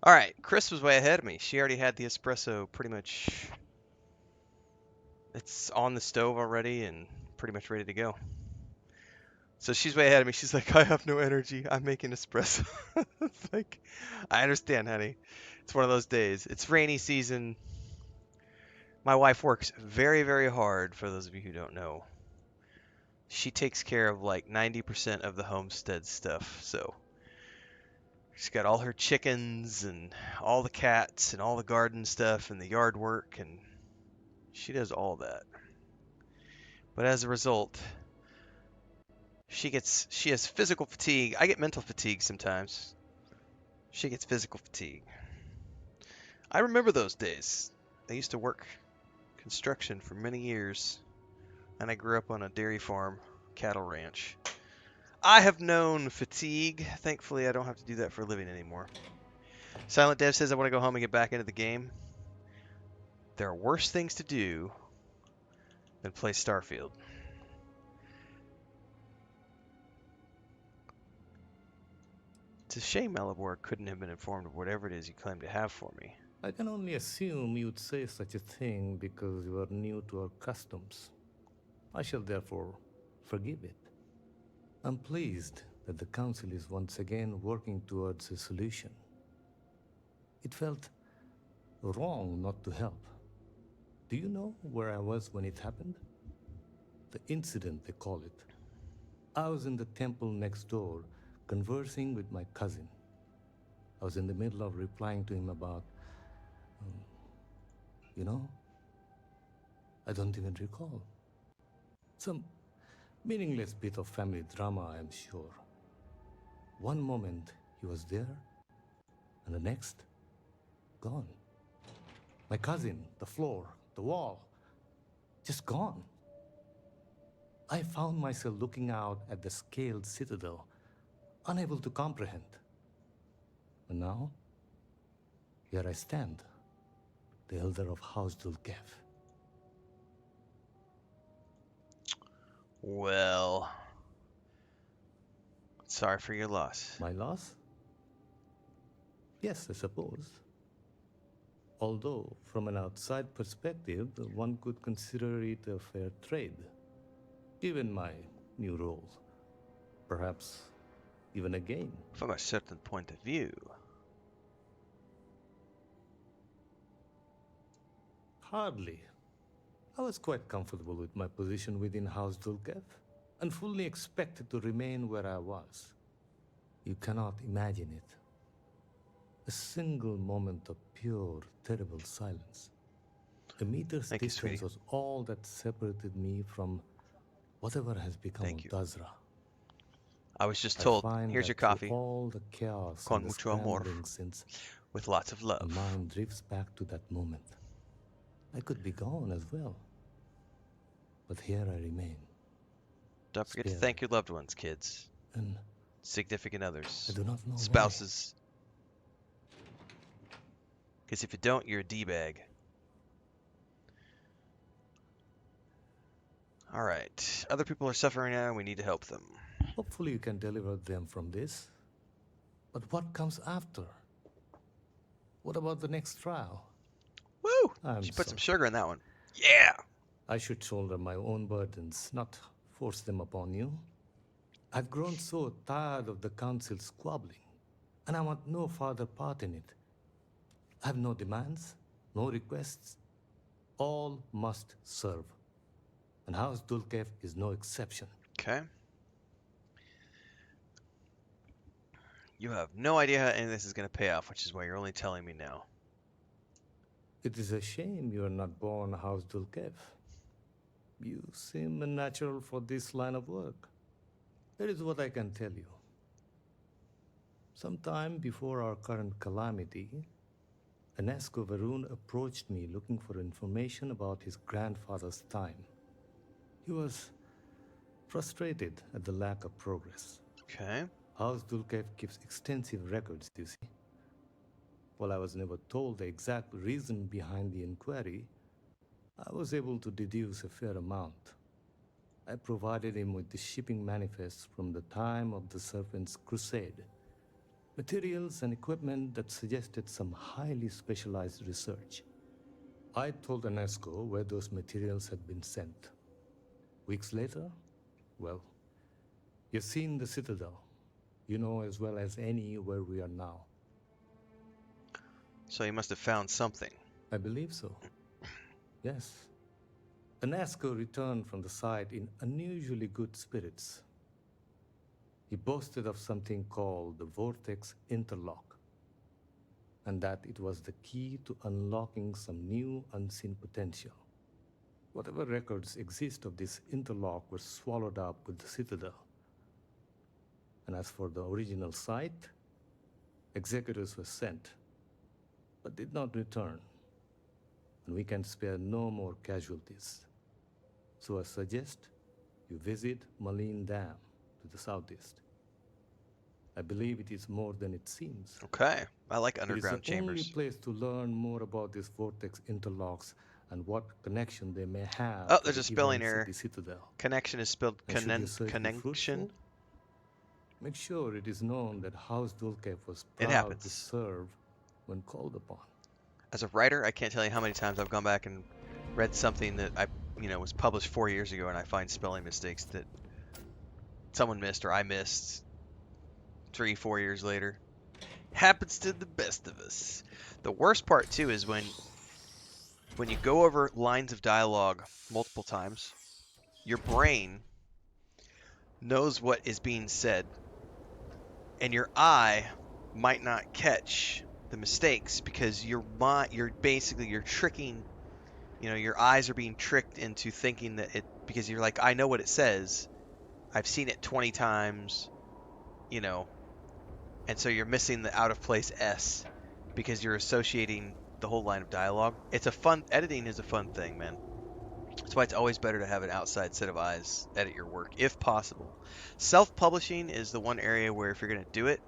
All right, Chris was way ahead of me. She already had the espresso pretty much. It's on the stove already and pretty much ready to go. So she's way ahead of me. She's like, I have no energy. I'm making espresso. It's like, I understand, honey. It's one of those days. It's rainy season. My wife works very, very hard, for those of you who don't know. She takes care of like 90% of the homestead stuff. So she's got all her chickens and all the cats and all the garden stuff and the yard work, and she does all that. But as a result, she has physical fatigue. I get mental fatigue sometimes. She gets physical fatigue. I remember those days. I used to work construction for many years, and I grew up on a dairy farm, cattle ranch. I have known fatigue. Thankfully, I don't have to do that for a living anymore. Silent Dev says I want to go home and get back into the game. There are worse things to do than play Starfield. It's a shame Malibor couldn't have been informed of whatever it is you claim to have for me. I can only assume you'd say such a thing because you are new to our customs. I shall therefore forgive it. I'm pleased that the Council is once again working towards a solution. It felt wrong not to help. Do you know where I was when it happened? The incident, they call it. I was in the temple next door, conversing with my cousin. I was in the middle of replying to him about, you know, I don't even recall. Some meaningless bit of family drama, I am sure. One moment he was there, and the next, gone. My cousin, the floor, the wall, just gone. I found myself looking out at the scaled citadel, unable to comprehend. And now, here I stand, the elder of House Dulkev. Well, sorry for your loss. My loss? Yes, I suppose. Although, from an outside perspective, one could consider it a fair trade, given my new role. Perhaps even a gain. From a certain point of view. Hardly. I was quite comfortable with my position within House Dulkev, and fully expected to remain where I was. You cannot imagine it. A single moment of pure, terrible silence. A meter's Thank you, distance sweetie. was all that separated me from whatever has become Thank of you. Dazra. I was just I told, find here's your that through coffee, all the chaos and con the mucho amor, scrambling since, with lots of my love. mind drifts back to that moment. I could be gone as well. But here I remain, Don't forget to spared, thank your loved ones, kids, and significant I others, do not know why. spouses. Because if you don't, you're a D-bag. Alright. Other people are suffering now, and we need to help them. Hopefully you can deliver them from this. But what comes after? What about the next trial? Woo! I'm She put some sorry. sugar in that one. Yeah! I should shoulder my own burdens, not force them upon you. I've grown so tired of the council squabbling, and I want no further part in it. I have no demands, no requests. All must serve. And House Dulkev is no exception. Okay. You have no idea how any of this is going to pay off, which is why you're only telling me now. It is a shame you are not born House Dulkev. You seem unnatural for this line of work. Here is what I can tell you. Sometime before our current calamity, Enesco Varun approached me looking for information about his grandfather's time. He was frustrated at the lack of progress. Okay. House Dulkev keeps extensive records, you see. While I was never told the exact reason behind the inquiry, I was able to deduce a fair amount. I provided him with the shipping manifest from the time of the Serpent's Crusade. Materials and equipment that suggested some highly specialized research. I told UNESCO where those materials had been sent. Weeks later, well, you've seen the Citadel. You know as well as any where we are now. So he must have found something. I believe so. Yes. UNESCO returned from the site in unusually good spirits. He boasted of something called the Vortex Interlock, and that it was the key to unlocking some new unseen potential. Whatever records exist of this interlock were swallowed up with the Citadel. And as for the original site, executors were sent, but did not return. And we can spare no more casualties. So I suggest you visit Malin Dam to the southeast. I believe it is more than it seems. Okay. I like It is underground the only chambers. place to learn more about these vortex interlocks and what connection they may have Oh, to there's the a spelling events at error. the Citadel. Connection is spelled And should your search be connection. fruitful, make sure it is known that House Dulcev was It proud to happens. serve when called upon. As a writer, I can't tell you how many times I've gone back and read something that was published 4 years ago, and I find spelling mistakes that someone missed or I missed 3, 4 years later. Happens to the best of us. The worst part too is when you go over lines of dialogue multiple times, your brain knows what is being said, and your eye might not catch the mistakes because you're tricking, your eyes are being tricked into thinking that because you're like, I know what it says, I've seen it 20 times, and so you're missing the out of place S because you're associating the whole line of dialogue. Editing is a fun thing, man. That's why it's always better to have an outside set of eyes edit your work, if possible. Self-publishing is the one area where if you're going to do it,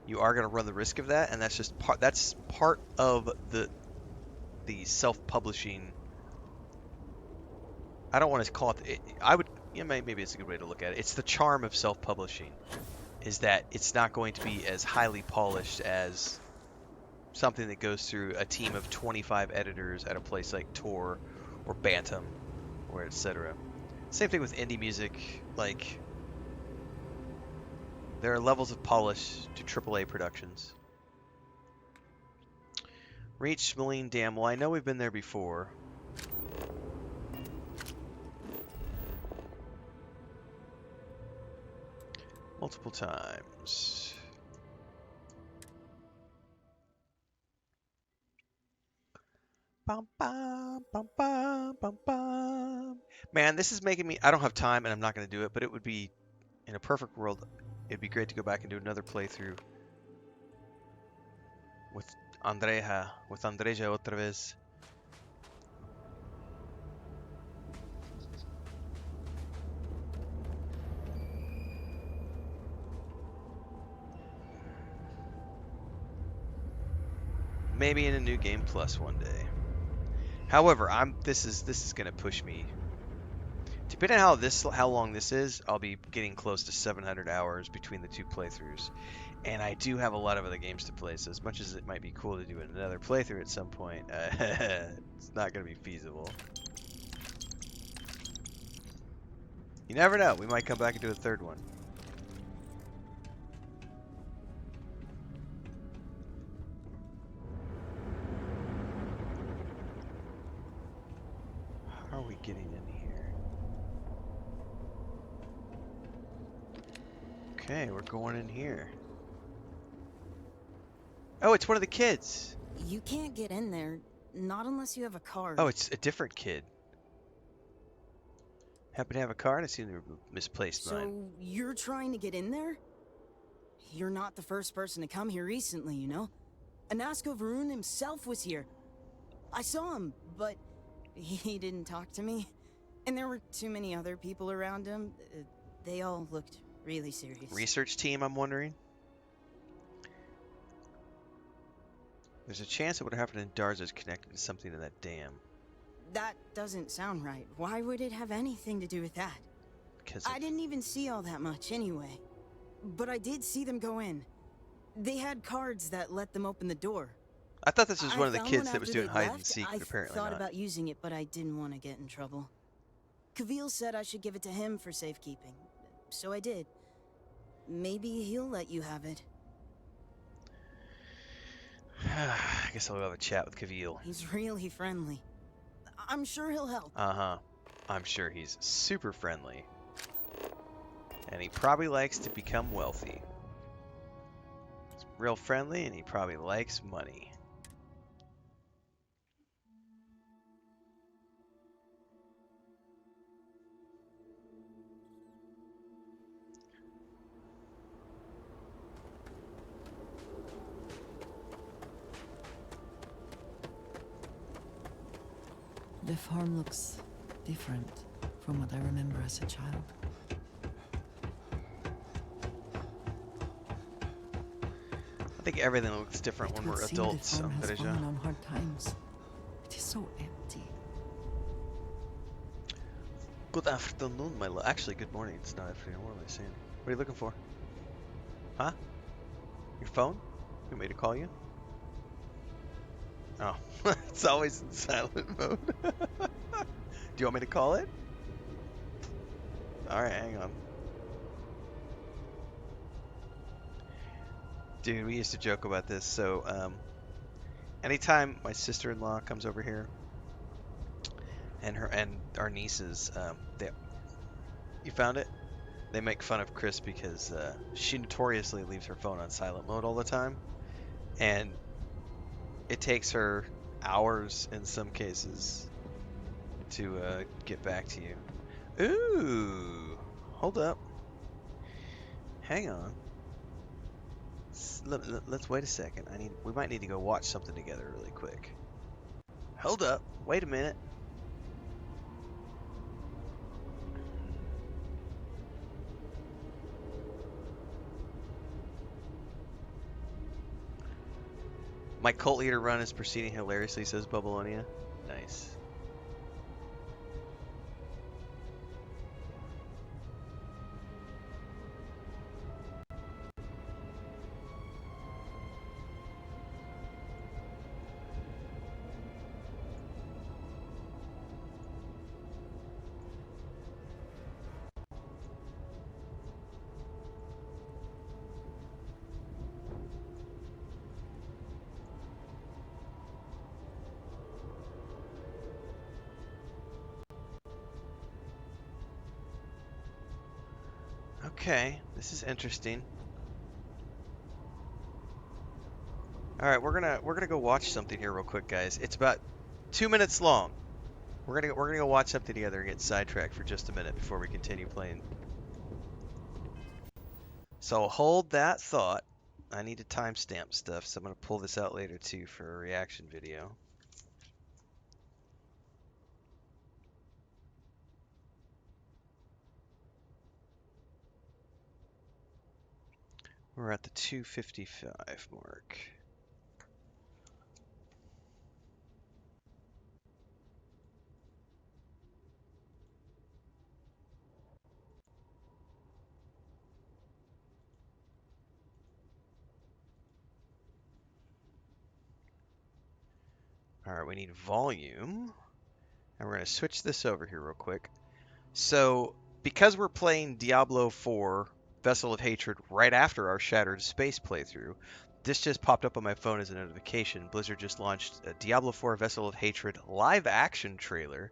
you are going to run the risk of that, and that's part of the self-publishing. I don't want to call it. I would, maybe it's a good way to look at it. It's the charm of self-publishing, is that it's not going to be as highly polished as something that goes through a team of 25 editors at a place like Tor or Bantam or etc. Same thing with indie music. Like, there are levels of polish to AAA productions. Reach Smoline Dam. Well, I know we've been there before. Multiple times. Bum, bum, bum, bum, bum, bum. Man, this is making me... I don't have time, and I'm not going to do it, but it would be... In a perfect world, it'd be great to go back and do another playthrough with Andreja otra vez. Maybe in a new game plus one day. However, this is gonna push me. Depending on how long this is, I'll be getting close to 700 hours between the two playthroughs. And I do have a lot of other games to play, so as much as it might be cool to do another playthrough at some point, it's not going to be feasible. You never know, we might come back and do a third one. How are we getting in here? Okay, we're going in here. Oh, it's one of the kids. You can't get in there, not unless you have a card. Oh, it's a different kid. Happen to have a card? I seem to have misplaced mine. So you're trying to get in there? You're not the first person to come here recently, you know? Anasko Varun himself was here. I saw him, but he didn't talk to me. And there were too many other people around him. They all looked really serious. Research team, I'm wondering? There's a chance it would happen in Darza's connected to something in that dam. That doesn't sound right. Why would it have anything to do with that? Because I didn't even see all that much anyway. But I did see them go in. They had cards that let them open the door. I thought this was I one of the found kids one that was after doing they hide and left. seek, I but apparently thought not. about using it, but I didn't want to get in trouble. Kavil said I should give it to him for safekeeping, so I did. Maybe he'll let you have it. I guess I'll go have a chat with Kavil. He's really friendly. I'm sure he'll help. Uh-huh. I'm sure he's super friendly. And he probably likes to become wealthy. He's real friendly, and he probably likes money. The farm looks different from what I remember as a child. I think everything looks different when It would we're seem adults, the farm has Bereja. fallen on hard times. It is so empty. Good afternoon, my love. Actually, good morning. It's not afternoon. What am I saying? What are you looking for? Huh? Your phone? You want me to call you? Oh, it's always in silent mode. Do you want me to call it? Alright, hang on. Dude, we used to joke about this. So, anytime my sister-in-law comes over here, and our nieces, you found it? They make fun of Chris because she notoriously leaves her phone on silent mode all the time, and it takes her hours in some cases to get back to you. Ooh, hold up. Hang on. Let's wait a second. We might need to go watch something together really quick. Hold up. Wait a minute. My cult leader run is proceeding hilariously, says Bubbalonia. Nice. Okay, this is interesting. All right, we're gonna go watch something here real quick, guys. It's about 2 minutes long. We're gonna go watch something together and get sidetracked for just a minute before we continue playing. So hold that thought. I need to timestamp stuff, so I'm gonna pull this out later too for a reaction video. We're at the 2:55 mark. All right, we need volume, and we're gonna switch this over here real quick. So, because we're playing Diablo 4 Vessel of Hatred right after our Shattered Space playthrough, this just popped up on my phone as a notification. Blizzard just launched a Diablo 4 Vessel of Hatred live action trailer.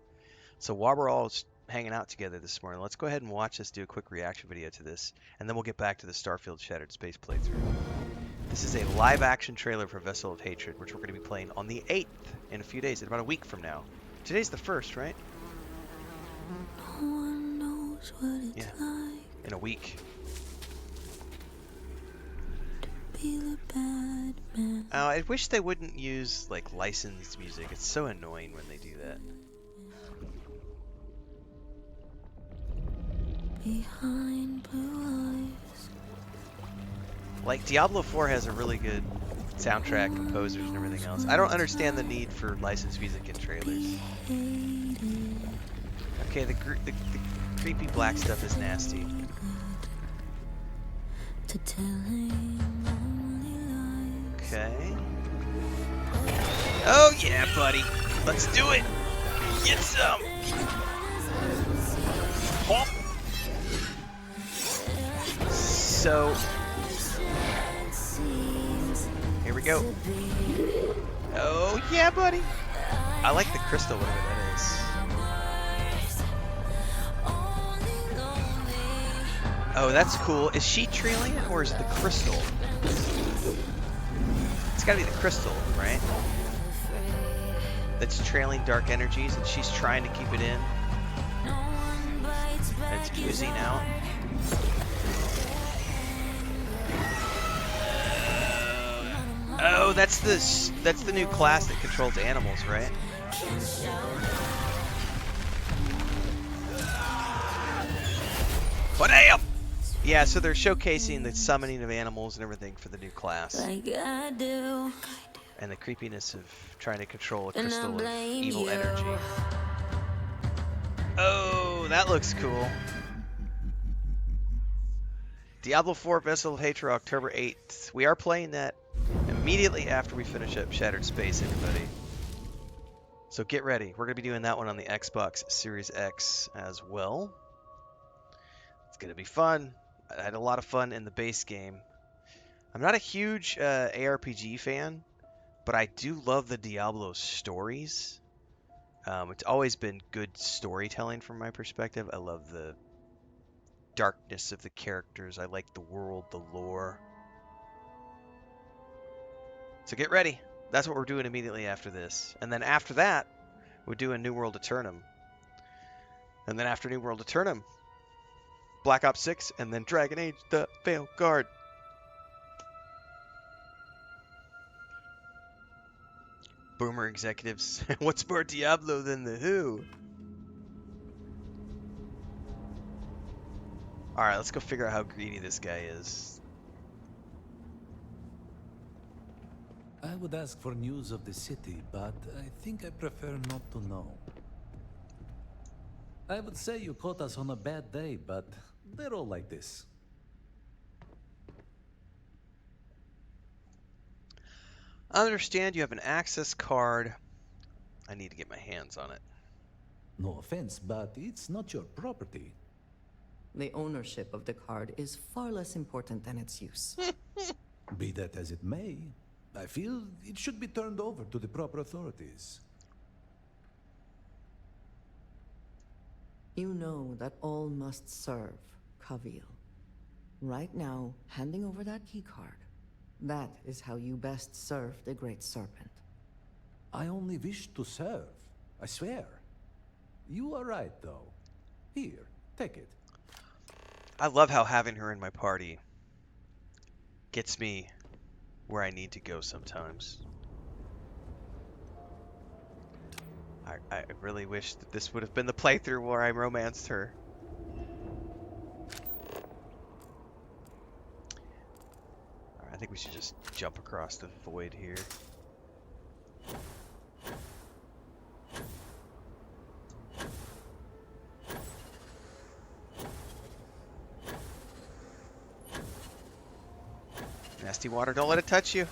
So while we're all hanging out together this morning, let's go ahead and watch this, do a quick reaction video to this, and then we'll get back to the Starfield Shattered Space playthrough. This is a live action trailer for Vessel of Hatred, which we're going to be playing on the 8th in a few days, in about a week from now. Today's the 1st, right? No one knows what it's like In a week. to be the bad man. I wish they wouldn't use like licensed music. It's so annoying when they do that. Behind blue eyes. Like Diablo 4 has a really good soundtrack, composers, and everything else. I don't understand the need for licensed music in trailers. Okay, the creepy black stuff is nasty. To tell him only Okay. Oh yeah, buddy. Let's do it. Get some. Hop. So here we go. Oh yeah, buddy. I like the crystal, whatever that is. Oh, that's cool. Is she trailing it, or is it the crystal? It's gotta be the crystal, right? That's trailing dark energies, and she's trying to keep it in. And it's oozing out. Oh, that's the new class that controls animals, right? Bam! Yeah, so they're showcasing the summoning of animals and everything for the new class. Like I do. And the creepiness of trying to control a crystal of evil energy. Oh, that looks cool. Diablo 4 Vessel of Hatred, October 8th. We are playing that immediately after we finish up Shattered Space, everybody. So get ready. We're going to be doing that one on the Xbox Series X as well. It's going to be fun. I had a lot of fun in the base game. I'm not a huge ARPG fan, but I do love the Diablo stories. It's always been good storytelling from my perspective. I love the darkness of the characters. I like the world, the lore. So get ready. That's what we're doing immediately after this. And then after that, we're doing New World Eternum. And then after New World Eternum, Black Ops 6, and then Dragon Age, the Veil Guard. Boomer executives. What's more Diablo than the Who? Alright, let's go figure out how greedy this guy is. I would ask for news of the city, but I think I prefer not to know. I would say you caught us on a bad day, but they're all like this. I understand you have an access card. I need to get my hands on it. No offense, but it's not your property. The ownership of the card is far less important than its use. Be that as it may, I feel it should be turned over to the proper authorities. You know that all must serve Kavil. Right now, handing over that keycard. That is how you best serve the Great Serpent. I only wish to serve, I swear. You are right, though. Here, take it. I love how having her in my party gets me where I need to go sometimes. I really wish that this would have been the playthrough where I romanced her. Alright, I think we should just jump across the void here. Nasty water, don't let it touch you.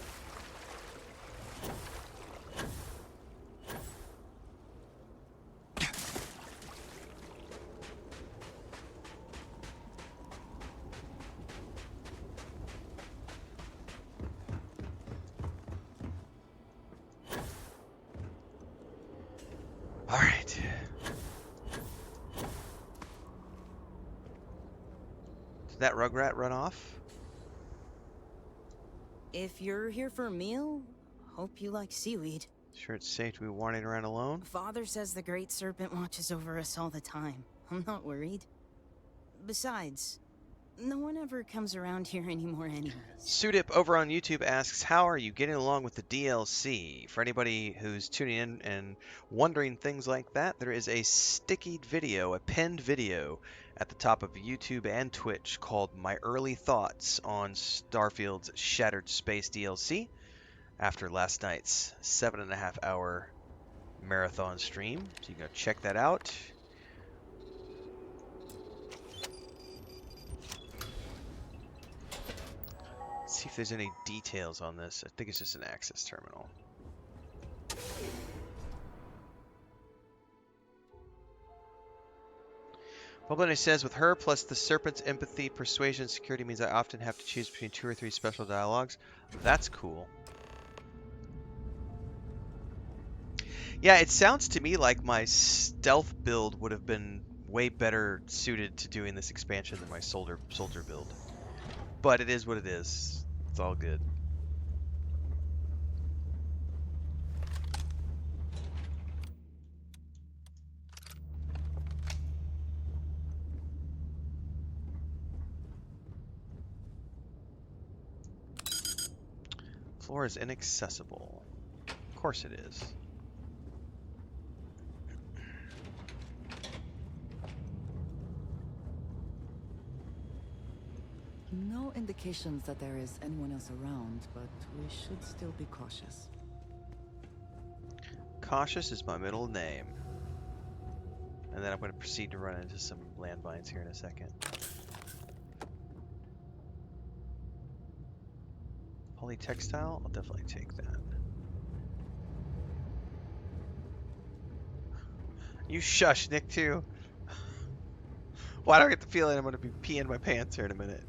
All right. Did that rugrat run off? If you're here for a meal, hope you like seaweed. Sure it's safe to be wandering around alone? Father says the Great Serpent watches over us all the time. I'm not worried. Besides, no one ever comes around here anymore anyways. Sudip over on YouTube asks, how are you getting along with the DLC? For anybody who's tuning in and wondering things like that, there is a sticky video, a pinned video at the top of YouTube and Twitch called My Early Thoughts on Starfield's Shattered Space DLC after last night's 7.5 hour marathon stream. So you can go check that out. See if there's any details on this. I think it's just an access terminal. Bubblebunny says, with her plus the serpent's empathy, persuasion, security means I often have to choose between 2 or 3 special dialogues. That's cool. Yeah, it sounds to me like my stealth build would have been way better suited to doing this expansion than my soldier build. But it is what it is. It's all good. Floor is inaccessible. Of course it is. No indications that there is anyone else around, but we should still be cautious. Cautious is my middle name. And then I'm going to proceed to run into some landmines here in a second. Polytextile? I'll definitely take that. You shush, Nick, too. Why do I get the feeling I'm going to be peeing my pants here in a minute?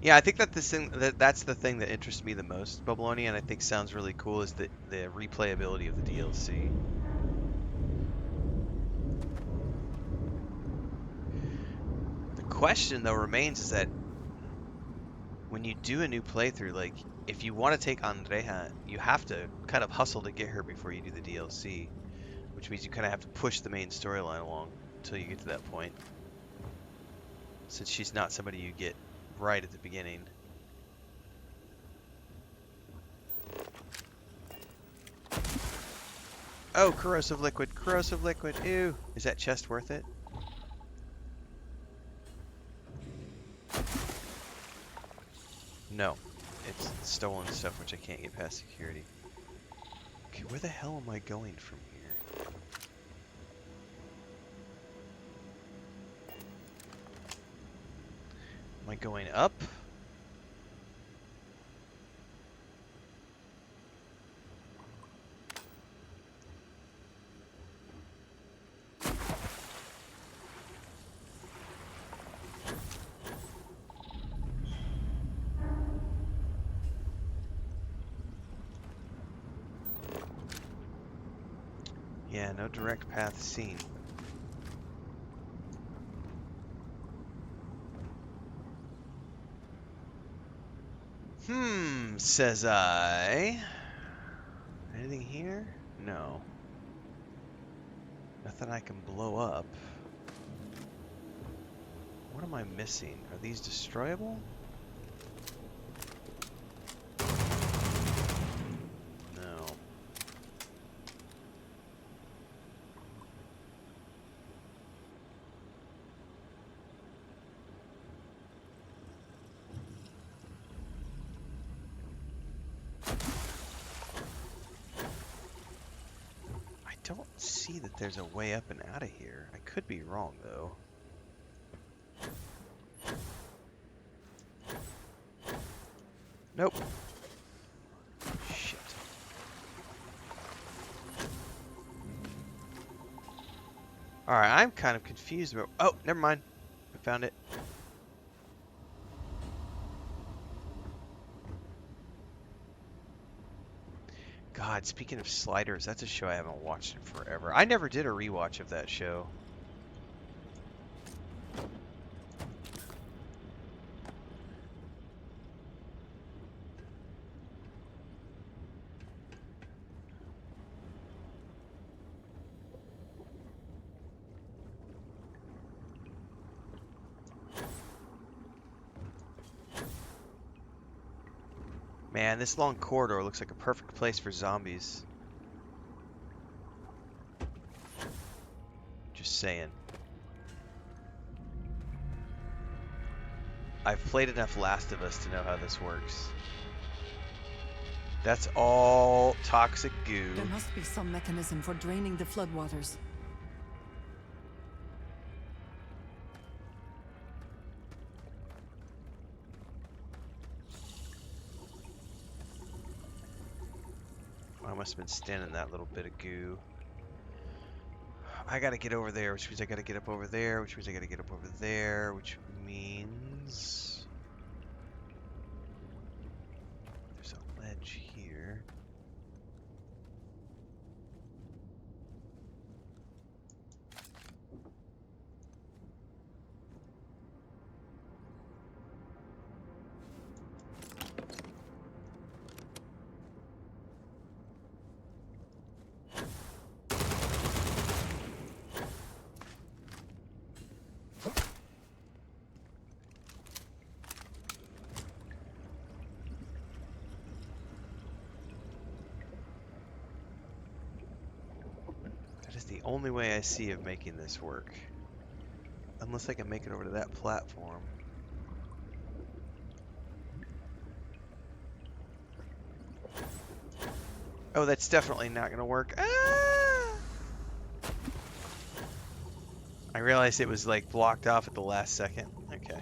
Yeah, I think that that's the thing that interests me the most, Bubbleoni, and I think sounds really cool is the replayability of the DLC. The question though remains is that when you do a new playthrough, like if you want to take Andrea, you have to kind of hustle to get her before you do the DLC, which means you kind of have to push the main storyline along until you get to that point, since she's not somebody you get right at the beginning. Oh, corrosive liquid, corrosive liquid, ew. Is that chest worth it? No, it's stolen stuff which I can't get past security. Okay, where the hell am I going from here? Am I going up? Yeah, no direct path seen. Says I. Anything here? No. Nothing I can blow up. What am I missing? Are these destroyable? No. I don't see that there's a way up and out of here. I could be wrong, though. Nope. Shit. Alright, I'm kind of confused about... Oh, never mind. I found it. God, speaking of Sliders, that's a show I haven't watched in forever. I never did a rewatch of that show. Man, this long corridor looks like a perfect place for zombies. Just saying. I've played enough Last of Us to know how this works. That's all toxic goo. There must be some mechanism for draining the floodwaters. I must have been standing in that little bit of goo. I gotta get over there, which means I gotta get up over there, which means I gotta get up over there, which means there's a ledge here. That is the only way I see of making this work. Unless I can make it over to that platform. Oh, that's definitely not gonna work. Ah! I realized it was like blocked off at the last second. Okay.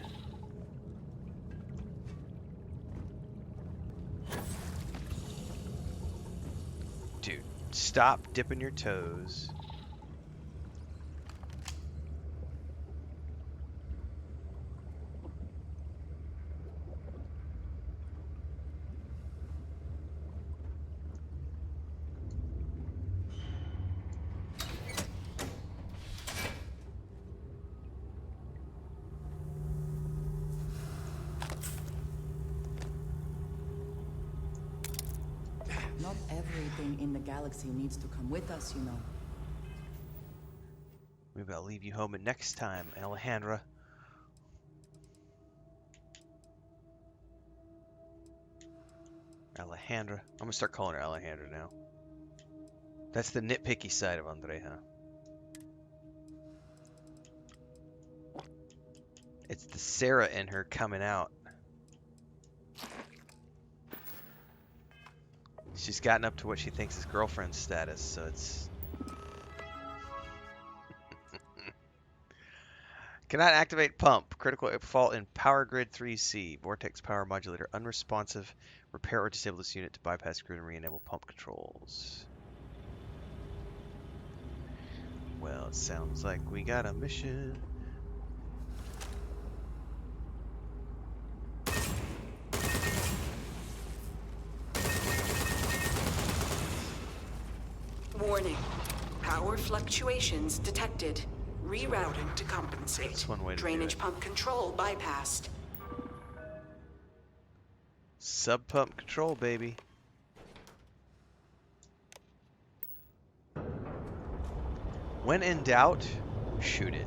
Dude, stop dipping your toes. Not everything in the galaxy needs to come with us, you know. Maybe I'll leave you home next time, Alejandra. Alejandra. I'm gonna start calling her Alejandra now. That's the nitpicky side of Andrea. It's the Sarah in her coming out. She's gotten up to what she thinks is girlfriend status, so it's... Cannot activate pump. Critical fault in power grid 3C. Vortex power modulator. Unresponsive. Repair or disable this unit to bypass grid and re-enable pump controls. Well, it sounds like we got a mission. Warning. Power fluctuations detected. Rerouting to compensate. That's one way to do Drainage it. pump control bypassed. Sub pump control, baby. When in doubt, shoot it.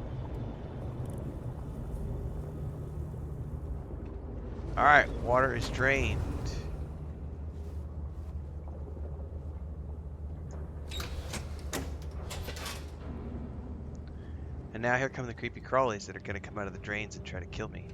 Alright, water is drained. And now here come the creepy crawlies that are gonna come out of the drains and try to kill me.